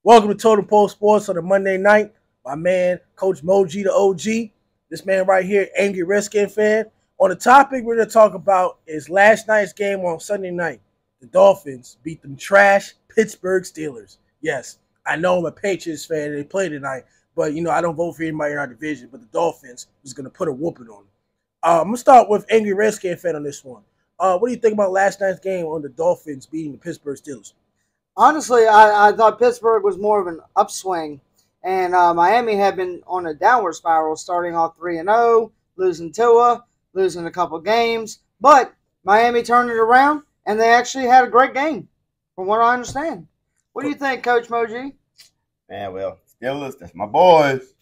Welcome to Totem Pole Sports on a Monday night. My man, Coach Moji, the OG. This man right here, angry Redskin fan. On the topic we're going to talk about is last night's game on Sunday night. The Dolphins beat them trash Pittsburgh Steelers. Yes, I know I'm a Patriots fan and they play tonight, but I don't vote for anybody in our division. But the Dolphins was going to put a whooping on them. I'm going to start with angry Redskin fan on this one. What do you think about last night's game on the Dolphins beating the Pittsburgh Steelers? Honestly, I thought Pittsburgh was more of an upswing, and Miami had been on a downward spiral, starting off 3-0, losing Tua, losing a couple games. But Miami turned it around, and they actually had a great game, from what I understand. What do you think, Coach Moji? Man, well, Steelers, that's my boys,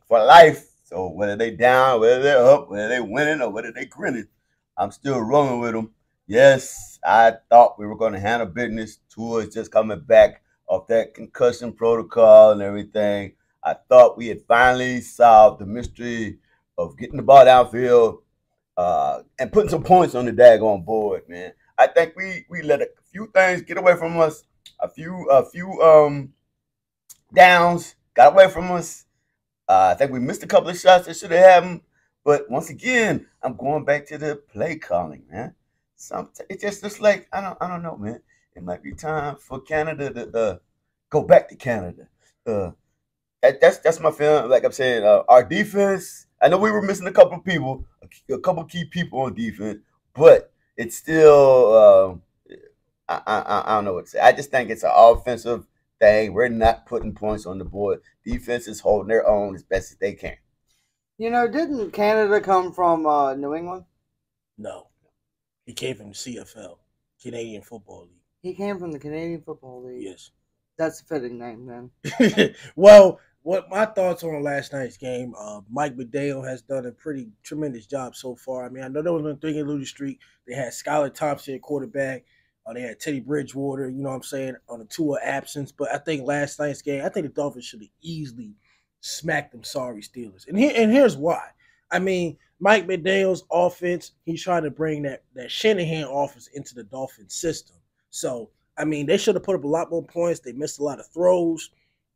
for life. So whether they down, whether they're up, whether they winning, or whether they grinning, I'm still rolling with them. Yes, I thought we were going to handle business. Tua is just coming back off that concussion protocol and everything. I thought we had finally solved the mystery of getting the ball downfield and putting some points on the daggone board, man. I think we let a few things get away from us. A few downs got away from us. I think we missed a couple of shots that should have happened. But once again, I'm going back to the play calling, man. It's just like I don't know, man. It might be time for Canada to go back to Canada. That's my feeling. Like I'm saying, our defense. I know we were missing a couple of people, a couple key people on defense, but it's still. I don't know what to say. I just think it's an offensive thing. We're not putting points on the board. Defense is holding their own as best as they can. Didn't Canada come from New England? No. He came from the CFL, Canadian Football League. He came from the Canadian Football League? Yes. That's a fitting name, then. Well, what my thoughts on last night's game, Mike Igbinoghene has done a pretty tremendous job so far. I mean, I know there was a 3-game losing streak. They had Skylar Thompson at quarterback. They had Teddy Bridgewater, on a Tua absence. But I think last night's game, I think the Dolphins should have easily smacked them sorry Steelers. And here's why. I mean, Mike Igbinoghene's offense, he's trying to bring that Shanahan offense into the Dolphins system. So, I mean, they should have put up a lot more points. They missed a lot of throws.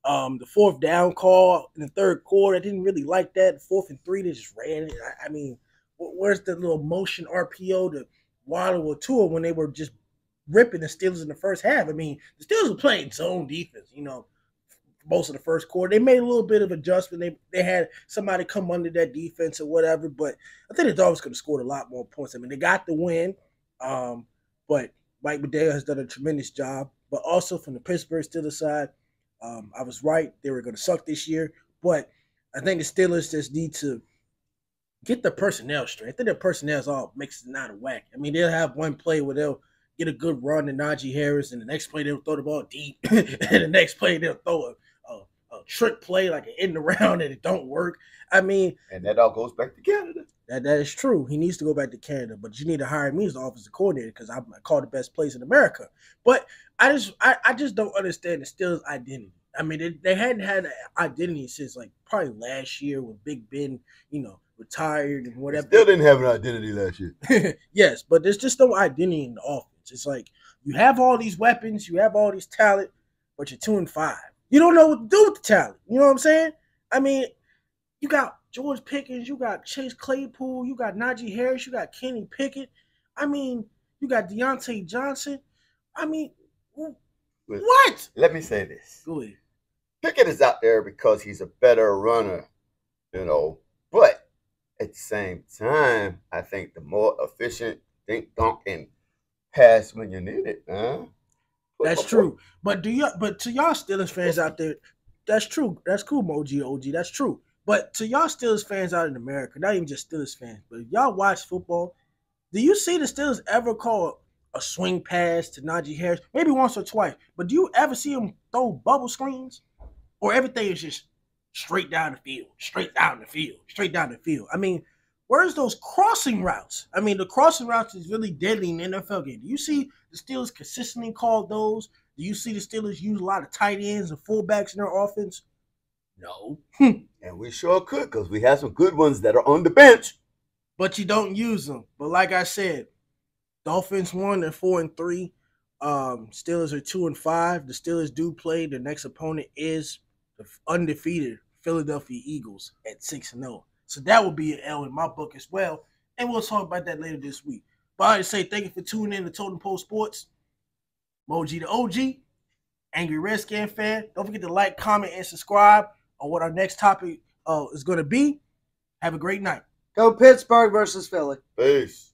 The fourth down call in the third quarter, I didn't really like that. 4th and 3, they just ran it. I mean, where's the little motion RPO to Waddle or Tua when they were just ripping the Steelers in the first half? I mean, the Steelers were playing zone defense, most of the first quarter. They made a little bit of adjustment. They had somebody come under that defense or whatever, but I think the Dolphins could have scored a lot more points. I mean, they got the win, but Mike Igbinoghene has done a tremendous job. But also from the Pittsburgh Steelers side, I was right. They were going to suck this year, but I think the Steelers just need to get the personnel straight. I think their personnel is all mixed and out of whack. I mean, they'll have one play where they'll get a good run to Najee Harris, and the next play they'll throw the ball deep, and the next play they'll throw a trick play like an end around and it don't work. I mean, and that all goes back to Canada. That is true. He needs to go back to Canada, but you need to hire me as the offensive coordinator because I call the best place in America. But I just don't understand the Steelers' identity. I mean, they hadn't had an identity since like probably last year when Big Ben, retired and whatever. Still didn't have an identity last year. Yes, but there's just no identity in the offense. It's like you have all these weapons, you have all these talent, but you're 2-5. You don't know what to do with the talent. You know what I'm saying? I mean, you got George Pickens, you got Chase Claypool, you got Najee Harris, you got Kenny Pickett. I mean, you got Diontae Johnson. I mean, what? Let me say this. Go ahead. Pickett is out there because he's a better runner, but at the same time, I think the more efficient dunk and pass when you need it, huh? That's true. But to y'all Steelers fans out there, that's true. That's cool, Moji OG. That's true. But to y'all Steelers fans out in America, not even just Steelers fans, but if y'all watch football, do you see the Steelers ever call a swing pass to Najee Harris? Maybe once or twice. But do you ever see them throw bubble screens? Or everything is just straight down the field, straight down the field, straight down the field? I mean, where's those crossing routes? I mean, the crossing routes is really deadly in the NFL game. Do you see the Steelers consistently call those? Do you see the Steelers use a lot of tight ends and fullbacks in their offense? No. And we sure could because we have some good ones that are on the bench. But you don't use them. But like I said, Dolphins won at 4-3. Steelers are 2-5. The Steelers do play. The next opponent is the undefeated Philadelphia Eagles at 6-0. So that will be an L in my book as well. And we'll talk about that later this week. But I say thank you for tuning in to Totem Pole Sports. Moji the OG, Angry Redskin fan. Don't forget to like, comment, and subscribe on what our next topic is going to be. Have a great night. Go Pittsburgh versus Philly. Peace.